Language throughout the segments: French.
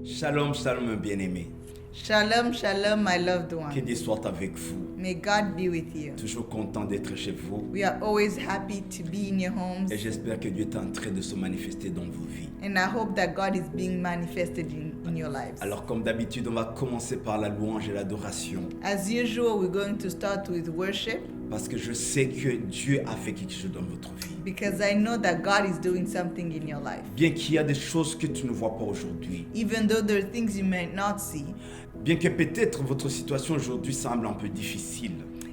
Shalom, shalom, bien-aimé. Shalom, shalom, my loved Que one. Dieu soit avec vous. May God be with you. Toujours content d'être chez vous. We are always happy to be in your homes, Et j'espère que Dieu est en train de se manifester dans vos vies. and I hope that God is being manifested in your lives. Alors, comme d'habitude, on va commencer par la louange et l'adoration. As usual, we're going to start with worship Parce que je sais que Dieu a fait quelque chose dans votre vie. because I know that God is doing something in your life. Bien qu'il y a des choses que tu ne vois pas aujourd'hui. Even though there are things you might not see, Bien que peut-être votre situation aujourd'hui semble un peu difficile.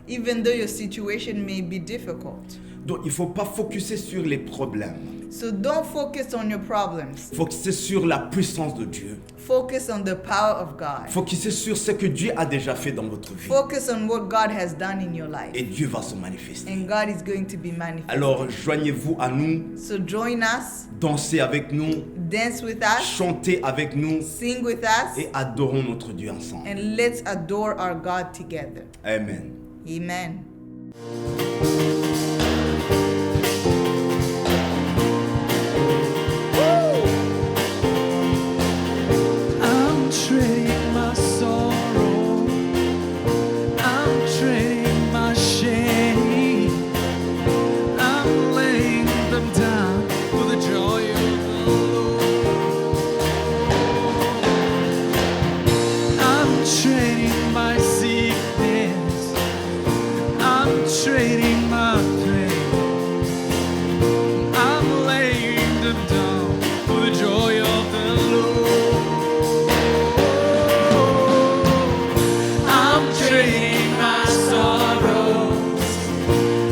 even though your situation may be difficult. Donc, il ne faut pas focuser sur les problèmes. So don't focus on your problems. Focuser sur la puissance de Dieu. Focus on the power of God. Focuser sur ce que Dieu a déjà fait dans votre vie. Focus on what God has done in your Et life. Dieu va se manifester. And God is going to be manifested. Alors, joignez-vous à nous, So join us, dansez avec nous, dance with us, chantez avec nous sing with us, et adorons notre Dieu ensemble. and let's adore our God together. Amen. Amen. I'm trading my sorrow. I'm trading my shame. I'm laying them down for the joy of the Lord. I'm trading my sickness. I'm trading my pain. I'm laying them down for the joy of the Lord. I'm trading my sorrows.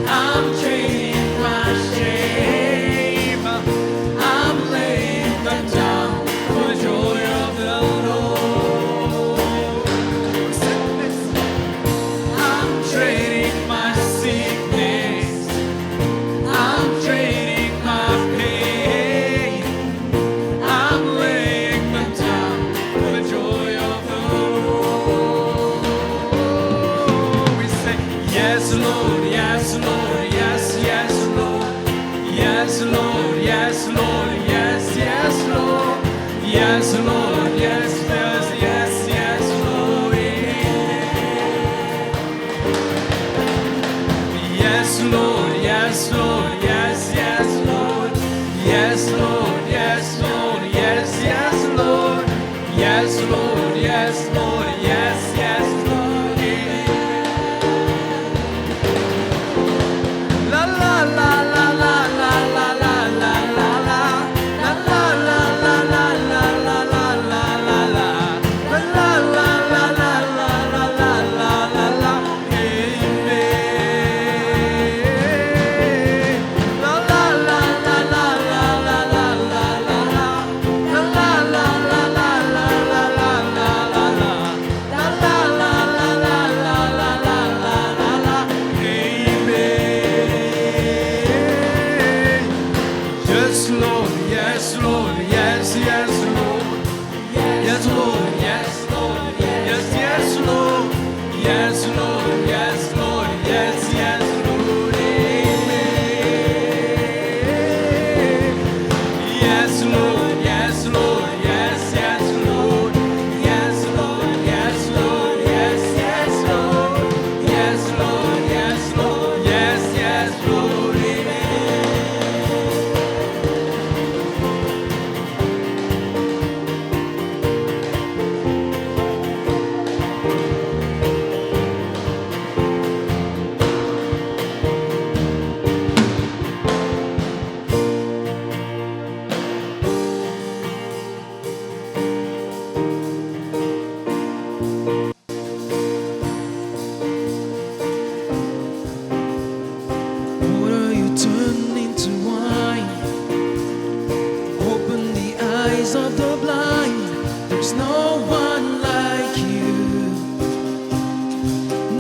I'm trading my shame. I'm laying them down for the joy of the Lord. I'm trading my sickness. I'm trading my pain. I'm laying them down for the joy of the Lord. We say, yes, Lord, yes, Lord, yes, yes, Lord. Yes, Lord, yes, Lord, yes, yes, Lord. Yes, Lord, yes, yes, yes, yes, Lord. Yes, Lord, yes, Lord, yes, yes, Lord. Yes, Lord, yes, Lord, yes, yes, Lord. Yes, Lord, yes, Lord, yes, yes, Lord. La la la la la la la la la la la. La la la la la la la la la la la. La la la la la la la la la la. Amen. La la la la la la la la la la la. La la la la la la la la la la la. La la la la la la la la la la. Amen. Yes, Lord, yes, Lord, yes, yes, Lord. Yes, Lord, yes, Lord, yes, yes, Lord. Yes, Lord, yes, Lord, yes, yes, Lord. Amen. Yes, Lord, yes, Lord, yes, yes, Lord. Yes, Lord, yes, Lord, yes, yes, Lord. Yes, Lord, yes, Lord, yes, yes, Lord. Water you turn into wine. Open the eyes of the blind. There's no one like you.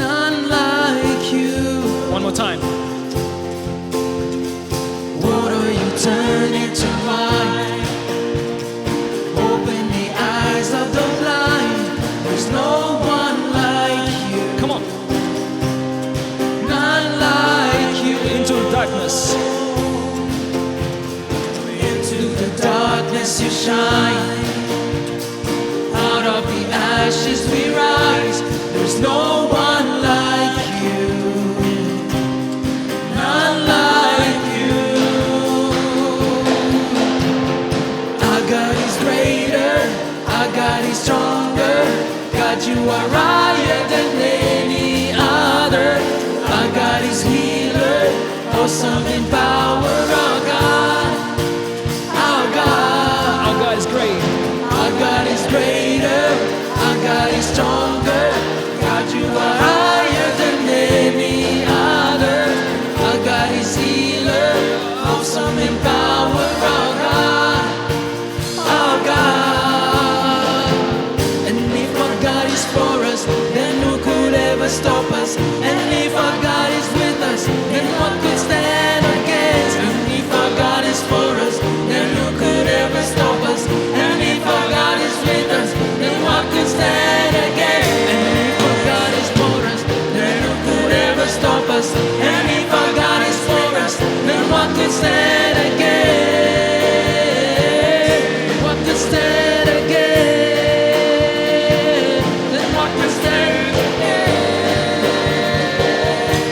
None like you. One more time. Water you turn into wine. Open the eyes of the blind. There's no one like you. Come on. None like you. Into darkness. Into the darkness you shine. no one like you. None like you. Our God is greater. Our God is stronger. God, you are higher than any other. Our God is healer. Awesome in power. Our God. Our God. Our God is great. Our God is greater. Our God is stronger. God, you are higher than any other. Our God is healer. Awesome in power. Our God. Our God. And if our God is for us, then who could ever stop us? And if our God is with us, then what could stand against? And if our God is for us, then who could ever stop us? And if our God is with us, then what could stand against? And if our God is for us, then who could ever stop us? And if our God is for us, then what could stand against? What could stand against? Then what could stand against?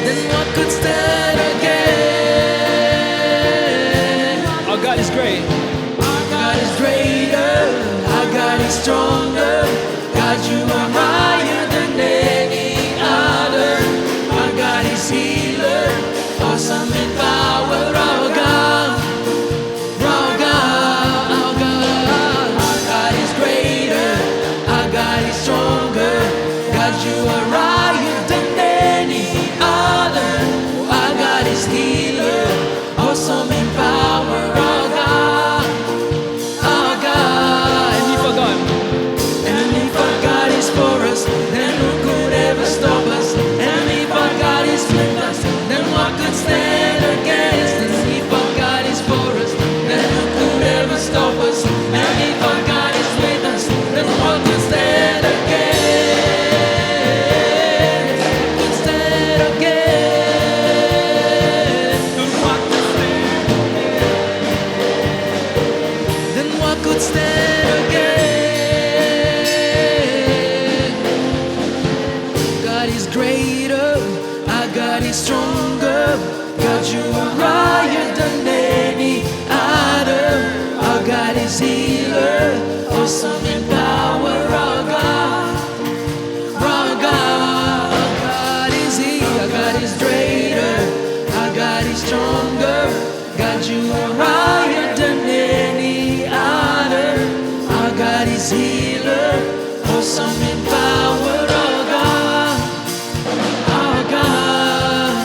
Then what could stand against? Our God is great. Our God is greater. Our God is stronger. God, you are higher than any other. Our God is healer. Awesome in power. Our God. Our God. Our God. Our God is greater. Our God is stronger. God, you are higher than any other. Our God is healer. Awesome in power. Our God. Our God. And if our God. And if our God is for us, then who could ever stop us? And if our God is with us, then what could stand against? And if our God is for us, then who could ever stop us? And if our God is with us, then what could stand against? Could stand against? Then what could stand against? Then what could stand against? God is greater, our God is stronger. God, you are higher than any other. Our God is healer, awesome in power. Our God, our God, our God is healer. Our God is greater, our God is stronger. God, you are higher than any other. Our God is healer, awesome in power. Our God, our God,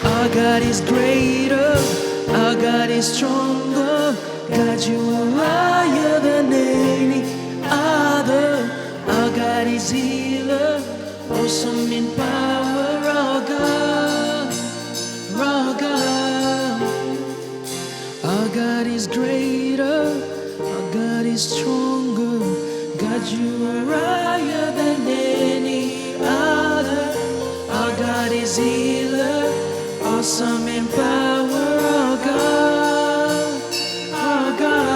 our God is greater, our God is stronger. God, you are higher than any other. Our God is healer, awesome in power. Our God, our God. Our God is greater, our God is stronger. God, you are higher than any other. Our God is healer, awesome in power. Our God, our God.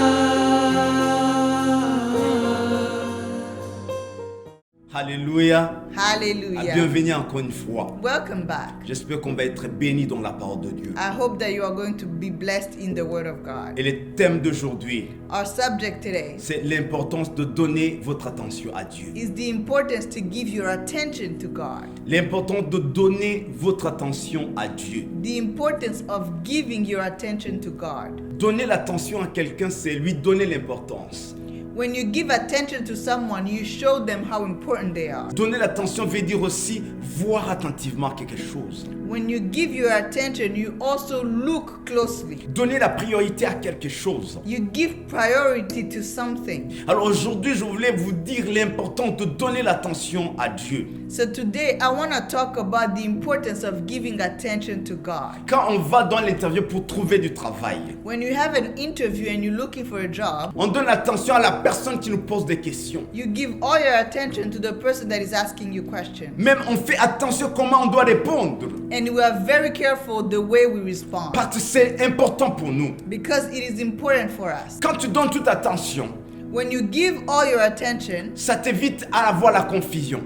Alléluia. Hallelujah. Bienvenue encore une fois. Welcome back. J'espère qu'on va être béni dans la parole de Dieu. I hope that you are going to be blessed in the Word of God. Et le thème d'aujourd'hui, Our subject today c'est l'importance de donner votre attention à Dieu. is the importance to give your attention to God. L'importance de donner votre attention à Dieu. The importance of giving your attention to God. Donner l'attention à quelqu'un, c'est lui donner l'importance. When you give attention to someone, you show them how important they are. Donner l'attention veut dire aussi voir attentivement quelque chose. When you give your attention, you also look closely. Donner la priorité à quelque chose. You give priority to something. Alors aujourd'hui, je voulais vous dire l'importance de donner l'attention à Dieu. So today, I want to talk about the importance of giving attention to God. Quand on va dans l'interview pour trouver du travail, When you have an interview and you're looking for a job, on donne attention à la personne qui nous pose des questions. you give all your attention to the person that is asking you questions. Même on fait attention comment on doit répondre. And we are very careful the way we respond. Parce que c'est important pour nous. Because it is important for us. Quand tu donnes toute attention, When you give all your attention, ça t'évite à avoir la confusion.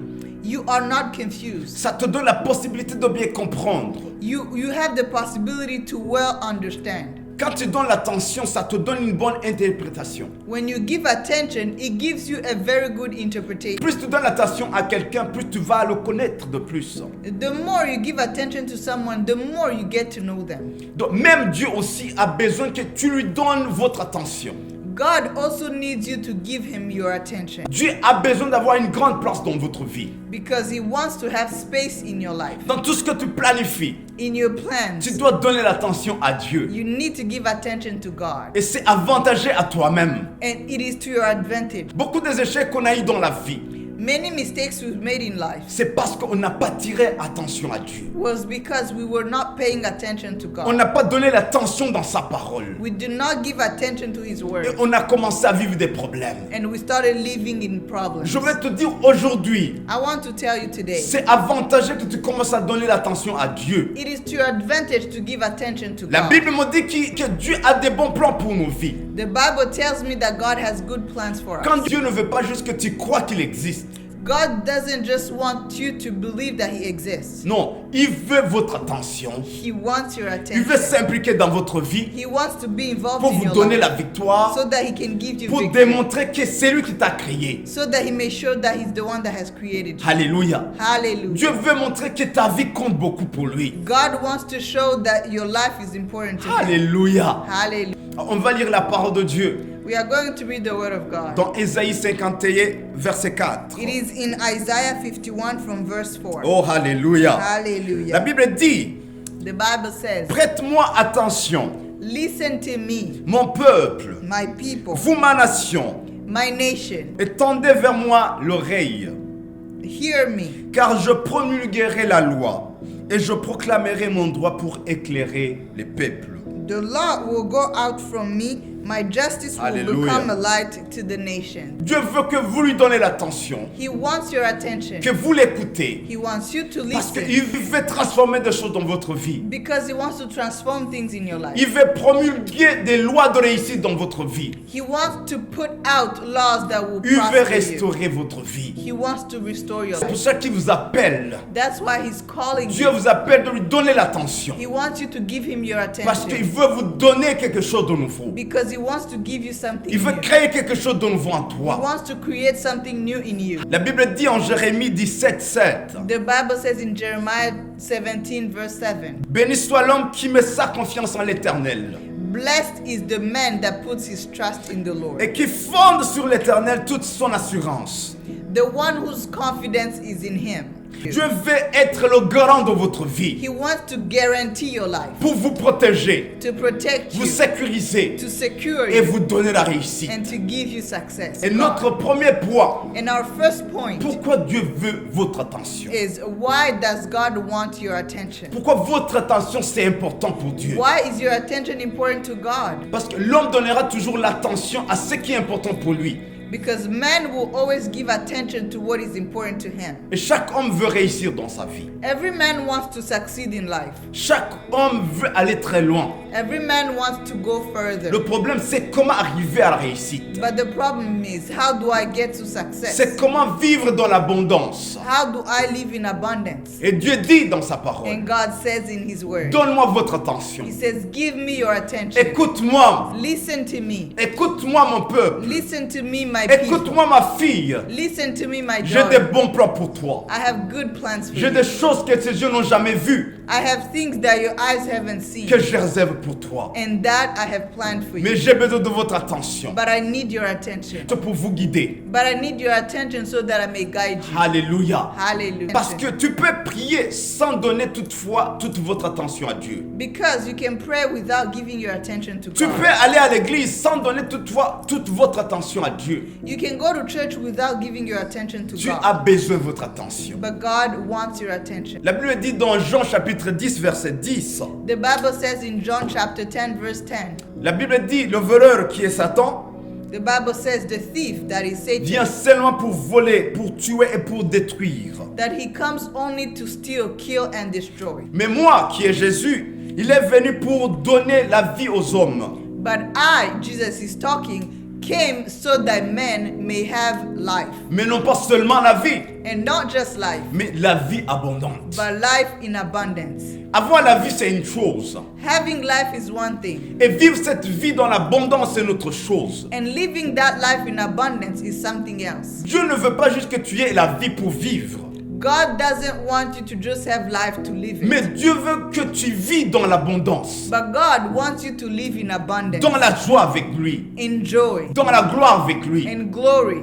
You are not confused. Ça te donne la possibilité de bien comprendre. You have the possibility to well understand. Quand tu donnes l'attention, ça te donne une bonne interprétation. When you give attention, it gives you a very good interpretation. Plus tu donnes l'attention à quelqu'un, plus tu vas le connaître de plus. The more you give attention to someone, the more you get to know them. Donc même Dieu aussi a besoin que tu lui donnes votre attention. God also needs you to give him your attention Dieu a besoin d'avoir une grande place dans votre vie. because he wants to have space in your life. Dans tout ce que tu planifies, In your plans, tu dois donner l'attention à Dieu. you need to give attention to God. Et c'est avantageux à toi-même. And it is to your advantage. Beaucoup des échecs qu'on a eu dans la vie, Many mistakes we've made in life c'est parce qu'on n'a pas tiré attention à Dieu. was because we were not paying attention to On God. n'a pas donné l'attention dans sa parole. We did not give attention to his Et word. on a commencé à vivre des problèmes. And we started living in problems. Je vais te dire aujourd'hui, I want to tell you today, c'est avantageux que tu commences à donner l'attention à Dieu. it is to your advantage to give attention to La God. Bible me dit que Dieu a des bons plans pour nos vies. The Bible tells me that God has good plans for Quand us. Dieu ne veut pas juste que tu crois qu'il existe. God doesn't just want you to believe that he exists. Non, il veut votre attention. He wants your Il veut attention. s'impliquer dans votre vie He wants to be involved pour in vous your donner life la victoire, so that he can give you pour victory. démontrer que c'est lui qui t'a créé. So that he may show that he's the one that has created you. Alléluia. Hallelujah. Dieu veut montrer que ta vie compte beaucoup pour lui. God wants to show that your life is important to him. Alléluia. Hallelujah. On va lire la parole de Dieu We are going to read the word of God. dans Ésaïe 51, verset 4. It is in Isaiah 51 from verse 4. Oh, alléluia. La Hallelujah. Bible dit, The Bible says, prête-moi attention, listen to me, mon peuple, my people, vous ma nation, my nation. et tendez vers moi l'oreille, Hear me, car je promulguerai la loi, et je proclamerai mon droit pour éclairer les peuples. the law will go out from me, my justice will Hallelujah. become a light to the nation. Dieu veut que vous lui donnez l'attention, He wants your attention. que vous l'écoutez, He wants you to parce listen qu'il veut transformer des choses dans votre vie. because he wants to transform things in your life. Il veut promulguer des lois de réussite dans votre vie. He wants to put out laws that will Il veut prosper you. restaurer votre vie. He wants to restore your C'est pour life. ça qu'il vous appelle. That's why he's calling Dieu you. vous appelle de lui donner l'attention. He wants you to give him your Parce qu'il attention veut vous donner quelque chose de nouveau. because he wants to give you something Il veut new. créer quelque chose de nouveau en He toi. wants to create something new in you. La Bible dit en Jérémie 17, 7. The Bible says in Jeremiah 17 verse 7, Béni soit l'homme qui met sa confiance en l'Éternel blessed is the man that puts his trust in the Lord, et qui fonde sur l'Éternel toute son assurance. the one whose confidence is in him. Dieu veut être le garant de votre vie He wants to guarantee your life, pour vous protéger, to protect vous you, sécuriser to secure et you, vous donner la réussite. and to give you success. Et notre premier point, And our first point pourquoi Dieu veut votre attention? is, why does God want your attention? Pourquoi votre attention c'est important pour Dieu? Why is your attention important to God? Parce que l'homme donnera toujours l'attention à ce qui est important pour lui. Because man will always give attention to what is important to him. Et chaque homme veut réussir dans sa vie. Every man wants to succeed in life. Chaque homme veut aller très loin. Every man wants to go further. Le problème, c'est comment arriver à la réussite. But the problem is, how do I get to success? C'est comment vivre dans l'abondance. How do I live in abundance? Et Dieu dit dans sa parole, And God says in his word, donne-moi votre attention. he says, give me your attention. Écoute-moi. Listen to me. Écoute-moi, mon peuple. Listen to me, my people. Écoute-moi, ma fille. Listen to me, my J'ai des daughter. bons plans pour toi. I have good plans for J'ai you. des choses que tes yeux n'ont jamais vues, I have things that your eyes haven't seen, que je réserve pour toi. and that I have planned for Mais you. j'ai besoin de votre attention. But I need your attention. C'est pour vous guider. But I need your attention so that I may guide you. Alléluia. Hallelujah. Parce que tu peux prier sans donner toutefois toute votre attention à Dieu. Because you can pray without giving your attention to Tu God. peux aller à l'église sans donner toutefois toute votre attention à Dieu. You can go to church without giving your attention to Dieu God. a besoin de votre attention. But God wants your attention. La Bible dit dans Jean chapitre 10 verset 10. The Bible says in John chapter 10 verse 10, La Bible dit le voleur qui est Satan the Bible says the thief that is Satan, vient seulement pour voler, pour tuer et pour détruire. that he comes only to steal, kill and destroy. Mais moi qui est Jésus, il est venu pour donner la vie aux hommes. But I, Jesus is talking, came so that men may have life. Mais non pas seulement la vie, And not just life, mais la vie abondante. but life in abundance. Avoir la vie, c'est une chose. Having life is one thing, Et vivre cette vie dans l'abondance, c'est une autre chose. and living that life in abundance is something else. Dieu ne veut pas juste que tu aies la vie pour vivre. God doesn't want you to just have life to live Mais it. Dieu veut que tu vis dans l'abondance. But God wants you to live in abundance, Dans la joie avec lui. in joy, Dans la gloire avec lui. in glory.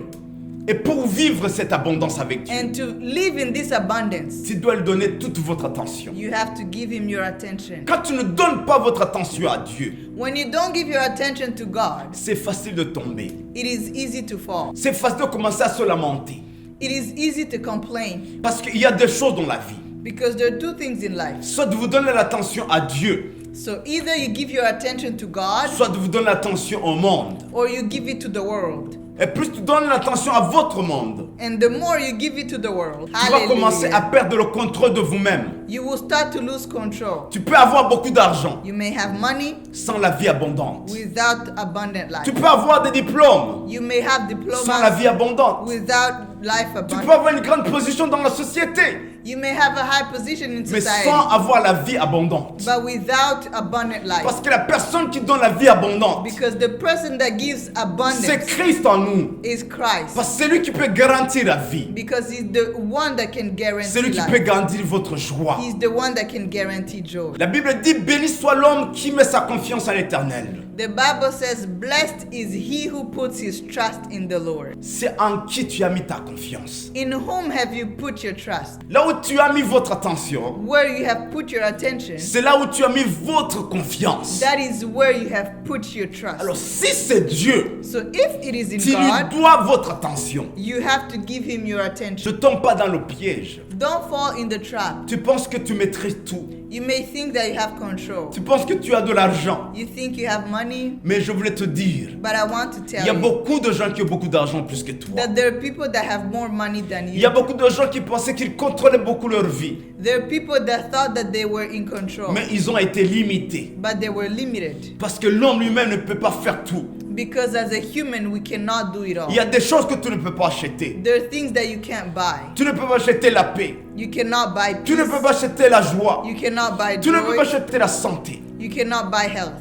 Et pour vivre cette abondance avec Dieu, And to live in this abundance, tu dois lui donner toute votre attention. you have to give Him your attention. Quand tu ne donnes pas votre attention à Dieu, When you don't give your attention to God, c'est facile de tomber. it is easy to fall. C'est facile de commencer à se lamenter. It is easy to complain Parce qu'il y a des choses dans la vie. because there are two things in life. Soit de vous donner l'attention à Dieu, So either you give your attention to God soit de vous donner l'attention au monde. or you give it to the world. Et plus tu donnes l'attention à votre monde, And the more you give it to the world, tu vas commencer à perdre le contrôle de vous-même. you will start to lose control. Tu peux avoir beaucoup d'argent You may have money sans la vie abondante. without abundant Tu life. peux avoir des diplômes You may have sans la diplomas vie abondante. without life Tu peux abundant. avoir une grande position dans la société, You may have a high position in mais society, sans avoir la vie abondante. but without abundant life. Parce que la personne qui donne la vie abondante, Because the person that gives c'est abundance Christ en nous. is Christ. Parce que c'est lui qui peut garantir la vie. Because He's the one that can C'est guarantee lui qui peut life. garantir votre joie. He's the one that can guarantee joy. La Bible dit, béni soit l'homme qui met sa confiance en l'Éternel. The Bible says, blessed is he who puts his trust in the Lord. C'est en qui tu as mis ta confiance. In whom have you put your trust? Là où tu as mis votre attention, Where you have put your attention, c'est là où tu as mis votre confiance. that is where you have put your trust. Alors si c'est Dieu, So if it is in tu lui God, dois votre attention. you have to give Him your Ne attention. tombe pas dans le piège. Don't fall in the trap. Tu penses que tu maîtrises tout. You may think that you have control. Tu penses que tu as de l'argent. You think you have money, Mais je voulais te dire, but I want to il y a tell you beaucoup de gens qui ont beaucoup d'argent plus que toi. that there are people that have more money than Il y a you. beaucoup de gens qui pensaient qu'ils contrôlaient beaucoup leur vie. There are people that thought that they were in control, Mais ils ont été limités. but they were limited. Parce que l'homme lui-même ne peut pas faire tout. Because as a human, we cannot do it all. Il y a des choses que tu ne peux pas acheter. There are things that you can't buy. Tu ne peux pas acheter la paix. You cannot buy Tu ne peux peace. pas acheter la joie. You cannot buy Tu ne peux pas joy. acheter la santé. You cannot buy health.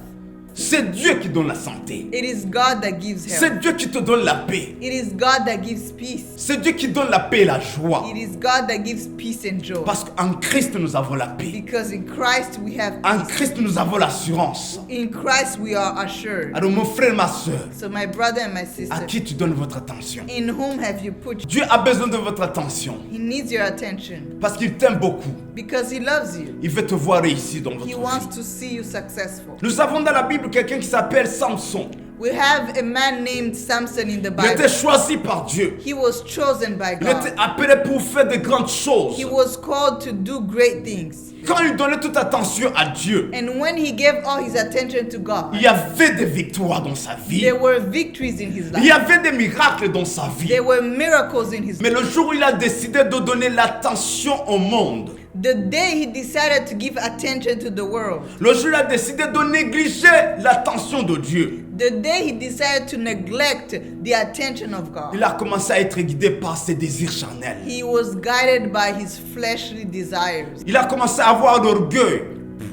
C'est Dieu qui donne la santé. It is God that gives health. C'est Dieu qui te donne la paix. It is God that gives peace. C'est Dieu qui donne la paix et la joie. It is God that gives peace and joy. Parce qu'en Christ, nous avons la paix. Because in Christ we have En peace. Christ, nous avons l'assurance. In Christ we are assured. Alors, mon frère, ma soeur, So my brother and my à sister, qui tu donnes votre attention? in whom have you put? Dieu a besoin de votre attention. He needs your attention Parce qu'il t'aime beaucoup. because He loves you. Il veut te voir réussir dans He votre wants vie. to see you successful. Nous avons dans la Bible quelqu'un qui s'appelle Samson. We have a man named Samson in the Il était Bible. choisi par Dieu. He was chosen by Il était God. appelé pour faire de grandes choses. He was called to do great things. Quand il donnait toute attention à Dieu, And when he gave all his attention to God, il y avait des victoires dans sa vie. there were victories in his Il y life. avait des miracles dans sa vie. There were miracles in his Mais life. le jour où il a décidé de donner l'attention au monde, The day he decided to give attention to the world, le jour où il a décidé de négliger l'attention de Dieu, the day he decided to neglect the attention of God, il a commencé à être guidé par ses désirs charnels. he was guided by his fleshly desires. Il a commencé à avoir l'orgueil.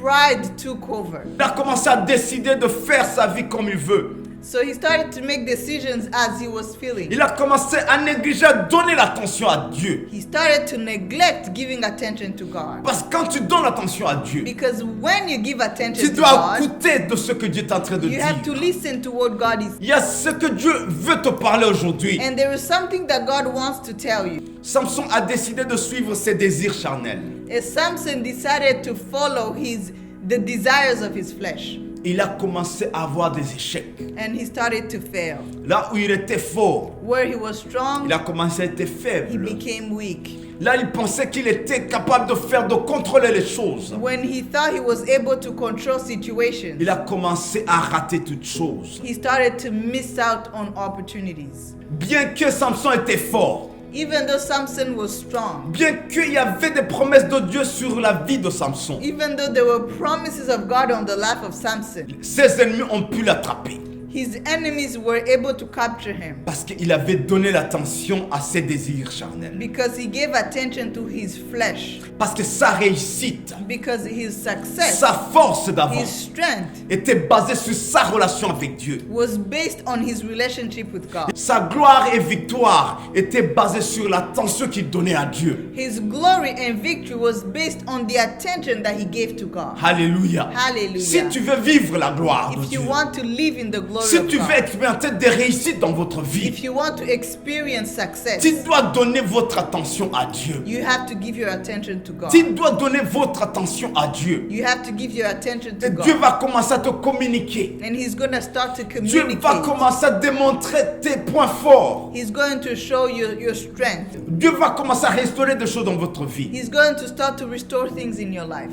Pride took over. Il a commencé à décider de faire sa vie comme il veut. So he started to make decisions as he was feeling. Il a commencé à négliger, à donner l'attention à Dieu. He started to neglect giving attention to God. Parce que quand tu donnes l'attention à Dieu, Because when you give attention tu to dois God, écouter de ce que Dieu est en train de you have to dire. listen to what God is. Il y a ce que Dieu veut te parler aujourd'hui. And there is something that God wants to tell you. Samson a décidé de suivre ses désirs charnels. As Samson decided to follow the desires of his flesh, Il a commencé à avoir des échecs. and he started to fail. Là où il était fort, Where he was strong, il a commencé à être he faible. became weak. Là, il pensait qu'il était capable de contrôler les choses. When he thought he was able to control situations, Il a commencé à rater toutes choses. he started to miss out on opportunities. Bien que Samson était fort, Even though Samson was strong, bien qu'il y avait des promesses de Dieu sur la vie de Samson, even though there were promises of God on the life of Samson, ses ennemis ont pu l'attraper. His enemies were able to capture him Parce qu'il avait donné l'attention à ses désirs charnels. because he gave attention to his flesh, Parce que sa réussite, because his success, sa force d'avant his strength était basée sur sa relation avec Dieu. was based on his relationship with God. Sa gloire et victoire étaient basées sur l'attention qu'il donnait à Dieu. His glory and victory was based on the attention that he gave to God. Alléluia. Hallelujah. Si tu veux vivre la gloire de If Dieu, you want to live in the glory si of tu veux God, expérimenter des réussites dans votre vie, if you want to experience success, tu dois donner votre attention à Dieu. you have to give your attention to God. Tu dois donner votre attention à Dieu. You have to give your attention to Et Dieu God. va commencer à te communiquer. And he's going to start to Dieu va communicate. commencer à démontrer tes points forts. He's going to show you your strength. Dieu va commencer à restaurer des choses dans votre vie. He's going to start to restore things in your life.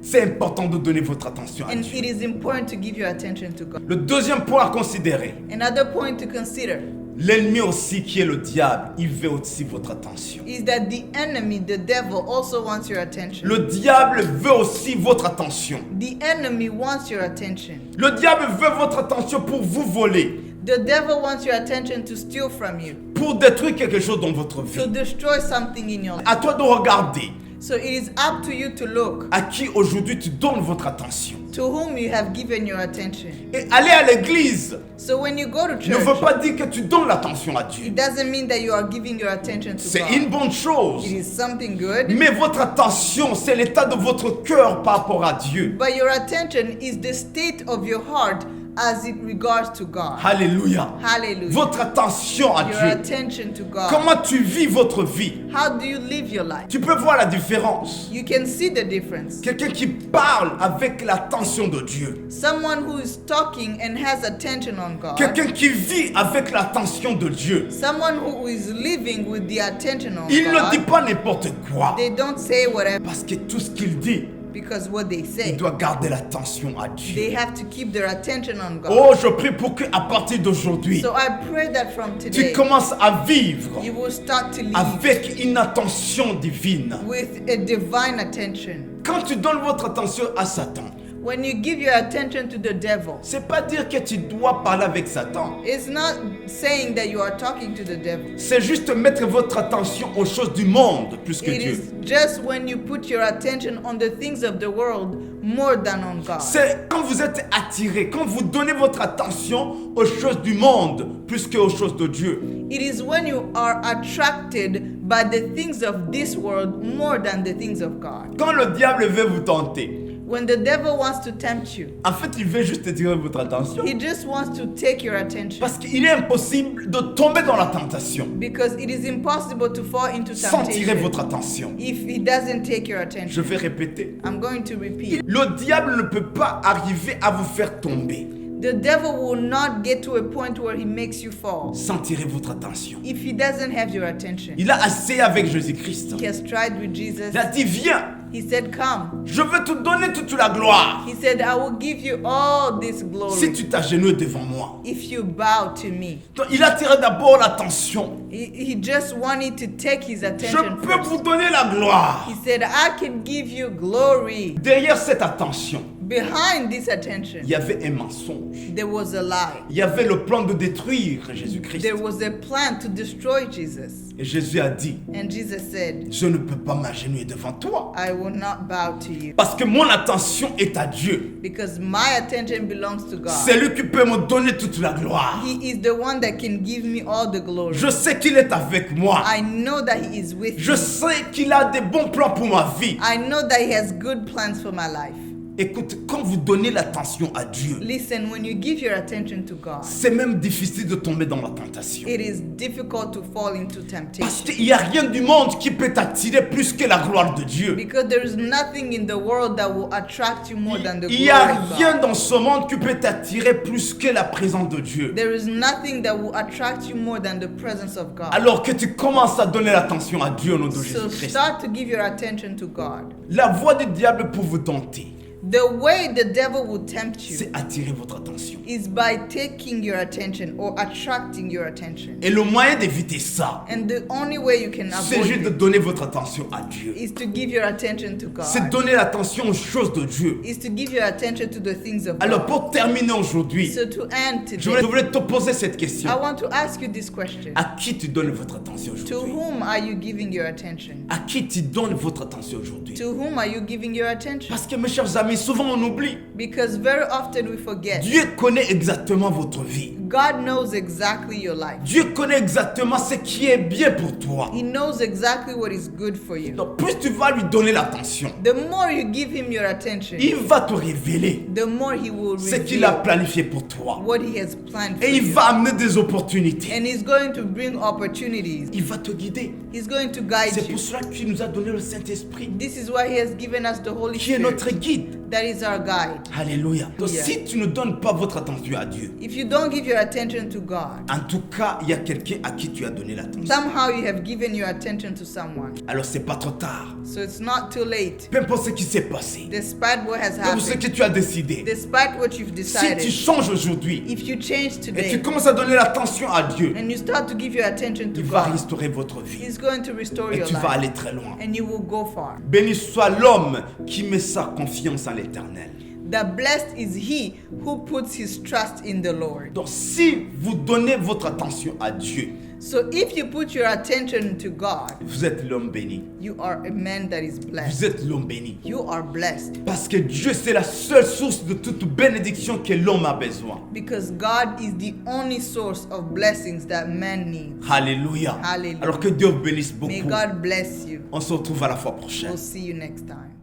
C'est important de donner votre attention à And Dieu. it is important to give your attention to God. Le deuxième point à considérer, Another point to consider l'ennemi aussi qui est le diable, il veut aussi votre attention. is that the enemy, the devil, also wants your attention. Le diable veut aussi votre attention. The enemy wants your attention. Le diable veut votre attention pour vous voler, The devil wants your attention to steal from you, pour détruire quelque chose dans votre to vie. destroy something in your life. À toi de regarder So it is up to you to look à qui aujourd'hui tu donnes votre attention. to whom you have given your attention. Et aller à l'église So when you go to ne veut church, pas dire que tu donnes l'attention à Dieu. it doesn't mean that you are giving your attention to C'est une God. bonne chose. It is something good. Mais votre attention, c'est l'état de votre cœur par rapport à Dieu. But your attention is the state of your heart as it regards to God. Alléluia. Hallelujah. Votre attention à Your Dieu. attention to God. Comment tu vis votre vie? How do you live your life? Tu peux voir la différence. You can see the difference. Quelqu'un qui parle avec l'attention de Dieu. Someone who is talking and has attention on God. Quelqu'un qui vit avec l'attention de Dieu. Someone who is living with the attention on Il ne dit God. pas n'importe quoi. They don't say whatever Parce que tout ce qu'il dit, because what they il say. doit garder l'attention à They Dieu. have to keep their attention on God. Oh, je prie pour qu'à partir d'aujourd'hui, So I pray that from tu today, commences à vivre you will start to live avec une attention divine. with a divine attention. Quand tu donnes votre attention à Satan, When you give your attention to the devil, c'est pas dire que tu dois parler avec Satan. it's not saying that you are talking to the devil. C'est juste mettre votre attention aux choses du monde plus que It Dieu. is just when you put your attention on the things of the world more than on God. C'est quand vous êtes attiré, quand vous donnez votre attention aux choses du monde plus qu'aux choses de Dieu. It is when you are attracted by the things of this world more than the things of God. Quand le diable veut vous tenter, When the devil wants to tempt you, en fait, il veut juste attirer votre attention. he just wants to take your attention. Parce qu'il est impossible de tomber dans la tentation Because it is impossible to fall into sans tirer temptation votre attention. if he doesn't take your Je attention. vais répéter. I'm going to repeat. Le diable ne peut pas arriver à vous faire tomber The devil will not get to a point where he makes you fall sans tirer votre attention. if he doesn't have your attention. Il a essayé avec Jésus-Christ. He has tried with Jesus. Il a dit, viens, He said, come. je veux te donner toute la gloire. He said, I will give you all this Si glory tu t'agenouilles devant moi. if you bow to me. Donc, il a tiré d'abord l'attention. He just wanted to take his Je attention peux vous first. donner la gloire. He said, I can give you glory. Derrière cette attention, Behind this attention, il y avait un mensonge. there was a lie. Il y avait le plan de détruire Jésus-Christ. There was a plan to destroy Jesus. Et Jésus a dit, And Jesus said, je ne peux pas m'agenouiller devant toi. I will not bow to you. Parce que mon attention est à Dieu. Because my attention belongs to God. C'est lui qui peut me donner toute la gloire. He is the one that can give me all the glory. Je sais qu'il est avec moi. I know that He is with Je me. sais qu'il a des bons plans pour ma vie. I know that He has good plans for my life. Écoute, quand vous donnez l'attention à Dieu, Listen, when you give your attention to God, c'est même difficile de tomber dans la tentation. it is difficult to fall into Parce temptation. qu'il n'y a rien du monde qui peut t'attirer plus que la gloire de Dieu. Because there is nothing in the world that will attract you more than the Il glory n'y a of rien God. dans ce monde qui peut t'attirer plus que la présence de Dieu. There is nothing that will attract you more than the presence of God. Alors que tu commences à donner l'attention à Dieu au nom de So Jésus-Christ. start to give your attention to God. La voix du diable pour vous tenter, The way the devil will tempt you c'est attirer votre attention. is by taking your attention or attracting your attention. Et le moyen d'éviter ça, And the only way you can c'est avoid juste de it donner votre attention à Dieu. is to give your attention to C'est God. donner l'attention aux choses de Dieu. Is to give your attention to the things of Alors God. pour terminer aujourd'hui, So to end je today, voulais te poser cette question. I want to ask you this question. À qui tu donnes votre attention To aujourd'hui? whom are you giving your attention? À qui tu donnes votre attention aujourd'hui? To whom are you giving your attention? Parce que mes chers amis, souvent on oublie. Because very often we forget. Dieu connaît exactement votre vie. God knows exactly your life. Dieu connaît exactement ce qui est bien pour toi. He knows exactly what is good for you. Donc plus tu vas lui donner l'attention, The more you give him your attention, il va te révéler the more he will ce qu'il a reveal planifié pour toi. what he has planned for Et il you. va amener des opportunités. And he's going to bring opportunities. Il va te guider. He's going to guide C'est you. pour cela qu'il nous a donné le Saint-Esprit, This is why he has given us the Holy qui est notre Spirit. guide. That is our guide. Alléluia. Donc Yeah. si tu ne donnes pas votre attention à Dieu, If you don't give your attention to God, en tout cas, il y a quelqu'un à qui tu as donné l'attention. somehow you have given your attention to someone. Alors c'est pas trop tard. So it's not too late. Peu importe ce qui s'est passé, Despite what has peu importe ce happened, que tu as décidé. despite what you've Si tu decided, changes aujourd'hui if you change et tu today commences à donner l'attention à Dieu, and you start to give your attention to il va God, restaurer votre vie He's going to restore et your tu vas life aller très loin. and you will go far. Béni soit l'homme qui met sa confiance en l'Éternel. The blessed is he who puts his trust in the Lord. Donc si vous donnez votre attention à Dieu, So if you put your attention to God, vous êtes l'homme béni. you are a man that is Vous blessed. êtes l'homme béni. You are blessed Parce que Dieu, c'est la seule source de toute bénédiction que l'homme a besoin. because God is the only source of blessings that man needs. Alléluia. Hallelujah. Alors que Dieu vous bénisse May beaucoup. God bless you. On se retrouve à la fois prochaine. We'll see you next time.